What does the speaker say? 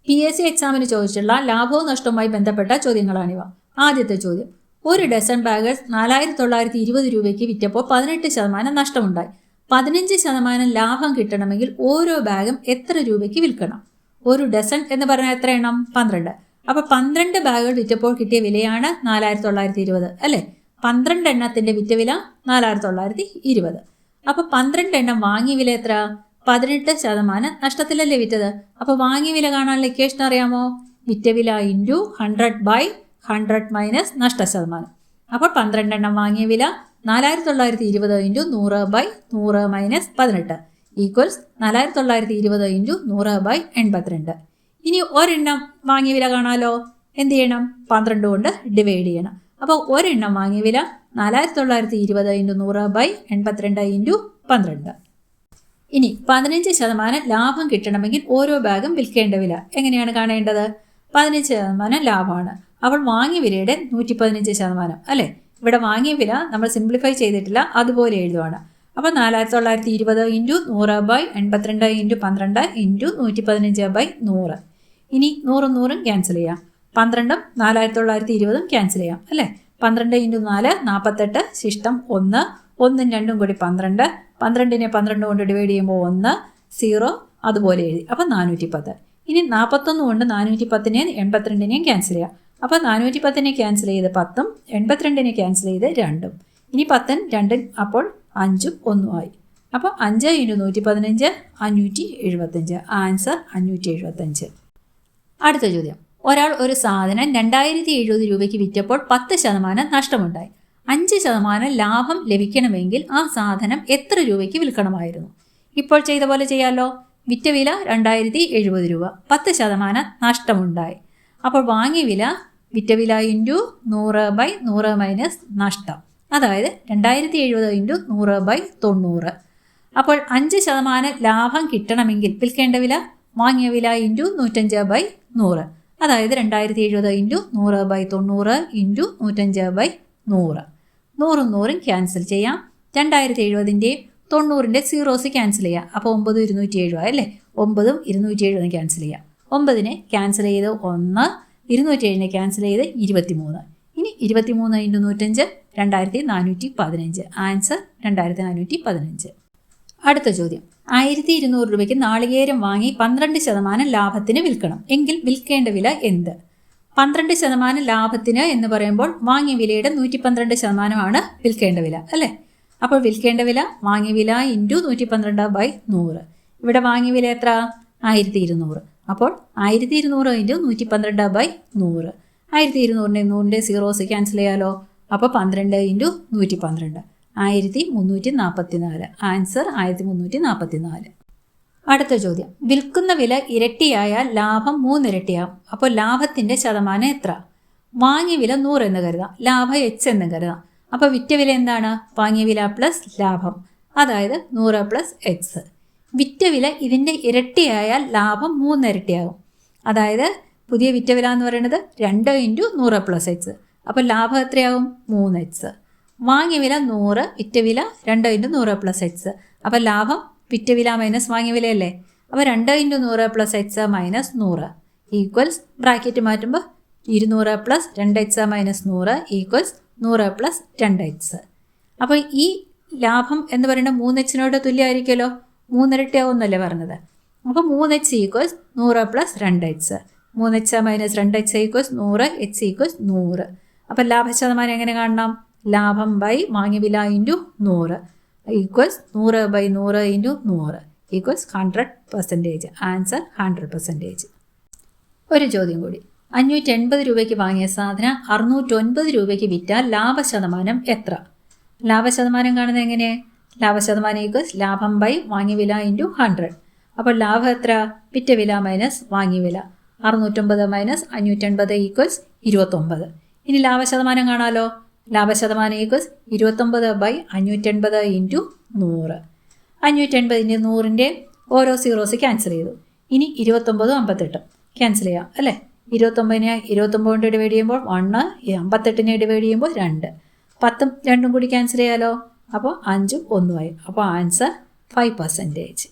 PSC എക്സാമിന് ചോദിച്ചുള്ള ലാഭവും നഷ്ടവുമായി ബന്ധപ്പെട്ട ചോദ്യങ്ങളാണിവ. ആദ്യത്തെ ചോദ്യം, ഒരു ഡസൺ ബാഗേഴ്സ് 4920 രൂപയ്ക്ക് വിറ്റപ്പോൾ 18% നഷ്ടമുണ്ടായി. 15% ലാഭം കിട്ടണമെങ്കിൽ ഓരോ ബാഗും എത്ര രൂപയ്ക്ക് വിൽക്കണം? ഒരു ഡസൺ എന്ന് പറഞ്ഞാൽ എത്ര എണ്ണം? 12. അപ്പോൾ 12 ബാഗുകൾ വിറ്റപ്പോൾ കിട്ടിയ വിലയാണ് 4920 അല്ലേ? 12 എണ്ണത്തിന്റെ വിറ്റ വില 4920. അപ്പോൾ 12 എണ്ണം വാങ്ങിയ വില എത്ര? 18% നഷ്ടത്തിലല്ലേ വിറ്റത്. അപ്പോൾ വാങ്ങിയ വില കാണാനുള്ള ഇക്വേഷൻ അറിയാമോ? വിറ്റ വില ഇൻറ്റു 100/100 മൈനസ് നഷ്ടശതമാനം. അപ്പോൾ 12 എണ്ണം വാങ്ങിയ വില 4920 ഇൻറ്റു 100/100 മൈനസ് 18 ഈക്വൽസ് 4920 ഇൻറ്റു 100/82. ഇനി ഒരെണ്ണം വാങ്ങിയ വില കാണാലോ. എന്ത് ചെയ്യണം? 12 കൊണ്ട് ഡിവൈഡ് ചെയ്യണം. അപ്പോൾ ഒരെണ്ണം വാങ്ങിയ വില 4920 ഇൻറ്റു 100/82 ഇൻറ്റു 12. ഇനി 15% ലാഭം കിട്ടണമെങ്കിൽ ഓരോ ബാഗും വിൽക്കേണ്ട വില എങ്ങനെയാണ് കാണേണ്ടത്? 15% ലാഭമാണ്. അപ്പോൾ വാങ്ങിയ വിലയുടെ 115% അല്ലേ? ഇവിടെ വാങ്ങിയ വില നമ്മൾ സിംപ്ലിഫൈ ചെയ്തിട്ടില്ല, അതുപോലെ എഴുതുവാണ്. അപ്പോൾ 4920 ഇൻറ്റു 100/82 ഇൻറ്റു 12 ഇൻറ്റു 115/100. ഇനി 100 100 ക്യാൻസൽ ചെയ്യാം. 12ഉം 4920 ക്യാൻസൽ ചെയ്യാം അല്ലേ? 12 ഇൻറ്റു 4 48, ശിഷ്ടം 1, 1ഉം 2ഉം കൂടി 12, 12നെ 12 കൊണ്ട് ഡിവൈഡ് ചെയ്യുമ്പോൾ 1, 0 അതുപോലെ എഴുതി. അപ്പോൾ 410. ഇനി 41 കൊണ്ട് 410നെയും 82നെയും ക്യാൻസൽ ചെയ്യാം. അപ്പോൾ 410നെ ക്യാൻസൽ ചെയ്ത് 10ഉം 82നെ ക്യാൻസൽ ചെയ്ത് 2ഉം. ഇനി 10ഉം 2ഉം അപ്പോൾ 5ഉം 1ഉം ആയി. അപ്പോൾ 5 ഇൻറ്റു 115 575. ആൻസർ 575. അടുത്ത ചോദ്യം, ഒരാൾ ഒരു സാധനം 2070 രൂപയ്ക്ക് വിറ്റപ്പോൾ 10% നഷ്ടമുണ്ടായി. 5% ലാഭം ലഭിക്കണമെങ്കിൽ ആ സാധനം എത്ര രൂപയ്ക്ക് വിൽക്കണമായിരുന്നു? ഇപ്പോൾ ചെയ്ത പോലെ ചെയ്യാമല്ലോ. വിറ്റ വില 2070 രൂപ, 10% നഷ്ടമുണ്ടായി. അപ്പോൾ വാങ്ങിയ വില വിറ്റ വില ഇൻറ്റു 100/100 മൈനസ് നഷ്ടം, അതായത് 2070 ഇൻറ്റു 100/90. അപ്പോൾ 5% ലാഭം കിട്ടണമെങ്കിൽ വിൽക്കേണ്ട വില വാങ്ങിയ വില ഇൻറ്റു 105/100, അതായത് 2070 ഇൻറ്റു 100/90 ഇൻറ്റു 105/100. 100ഉം 100ഉം ക്യാൻസൽ ചെയ്യാം. 2070ൻ്റെയും 90ൻ്റെ സീറോസ് ക്യാൻസൽ ചെയ്യാം. അപ്പോൾ 9 207 അല്ലേ? 9ഉം 270 ക്യാൻസൽ ചെയ്യാം. 9നെ ക്യാൻസൽ ചെയ്ത് 1, 207നെ ക്യാൻസൽ ചെയ്ത് 23. ഇനി 23 ഇൻറ്റു 105 2415. ആൻസർ 2415. അടുത്ത ചോദ്യം, 1200 രൂപയ്ക്ക് നാളികേരം വാങ്ങി 12% ലാഭത്തിന് വിൽക്കണം എങ്കിൽ വിൽക്കേണ്ട വില എന്ത്? 12% ലാഭത്തിന് എന്ന് പറയുമ്പോൾ വാങ്ങിയ വിലയുടെ 112% വിൽക്കേണ്ട വില അല്ലേ? അപ്പോൾ വിൽക്കേണ്ട വില വാങ്ങിയ വില ഇൻറ്റു 112/100. ഇവിടെ വാങ്ങിയ വില എത്ര? 1200. അപ്പോൾ 1200 ഇൻറ്റു 112/100. 1200ൻ്റെ 100ൻ്റെ സീറോസ് ക്യാൻസൽ ചെയ്യാലോ. അപ്പോൾ 12 ഇൻറ്റു 112 1344. ആൻസർ 1344. അടുത്ത ചോദ്യം, വിൽക്കുന്ന വില ഇരട്ടിയായാൽ ലാഭം 3 ഇരട്ടിയാകും. അപ്പോൾ ലാഭത്തിൻ്റെ ശതമാനം എത്ര? വാങ്ങിയ വില 100 എന്ന് കരുതാം, ലാഭം X എന്ന് കരുതാം. അപ്പോൾ വിറ്റ വില എന്താണ്? വാങ്ങിയ വില പ്ലസ് ലാഭം, അതായത് 100 പ്ലസ് X. വിറ്റ വില ഇതിൻ്റെ ഇരട്ടിയായാൽ ലാഭം 3 ഇരട്ടിയാകും. അതായത് പുതിയ വിറ്റ വില എന്ന് പറയുന്നത് 2 ഇൻറ്റു 100 പ്ലസ് X. അപ്പോൾ ലാഭം എത്രയാകും? 3X. വാങ്ങിയ വില 100, വിറ്റ വില 2 ഇൻറ്റു 100 പ്ലസ് X. അപ്പോൾ ലാഭം വിറ്റ വില മൈനസ് വാങ്ങിയ വിലയല്ലേ? അപ്പോൾ 2 into 100 plus X minus 100 equals bracket മാറ്റുമ്പോൾ 200 plus 2X minus 100 equals 100 plus 2X. അപ്പോൾ ഈ ലാഭം എന്ന് പറയുന്നത് 3Xനോട് തുല്യമായിരിക്കുമല്ലോ. 3 ഇരട്ടിയാവുന്നല്ലേ പറഞ്ഞത്. അപ്പോൾ 3X equals 100 plus 2X. 3X minus 2X equals 100, X equals 100. അപ്പോൾ ലാഭശതമാനം എങ്ങനെ കാണണം? ലാഭം ബൈ വാങ്ങിയ വില into 100 equals 100/100 into 100 equals 100%. Answer 100%. ഒരു ചോദ്യം കൂടി, 580 രൂപയ്ക്ക് വാങ്ങിയ സാധനം 609 രൂപയ്ക്ക് വിറ്റാൽ ലാഭശതമാനം എത്ര? ലാഭശതമാനം കാണുന്നത് എങ്ങനെ? ലാഭശതമാനം ഈക്വൽസ് ലാഭം ബൈ വാങ്ങിയ വില ഇൻറ്റു 100. അപ്പോൾ ലാഭം എത്ര? വിറ്റ വില മൈനസ് വാങ്ങിയ വില. 609 മൈനസ് 580 ഈക്വൽസ് 29. ഇനി ലാഭശതമാനം കാണാമല്ലോ. ലാഭശതമാനം ഈക്വൽസ് 29/580 ഇൻറ്റു 100. 580ൻ്റെ 100ൻ്റെ ഓരോ സീറോസ് ക്യാൻസൽ ചെയ്തു. ഇനി 29 58 ക്യാൻസൽ ചെയ്യാം അല്ലേ? 29നെ 29 കൊണ്ട് ഡിവൈഡ് ചെയ്യുമ്പോൾ 1, 58നെ ഡിവൈഡ് ചെയ്യുമ്പോൾ 2, 10ഉം 2ഉം കൂടി ക്യാൻസൽ ചെയ്യാലോ. അപ്പോൾ 5ഉം 1ഉം ആയി. അപ്പോൾ ആൻസർ 5%.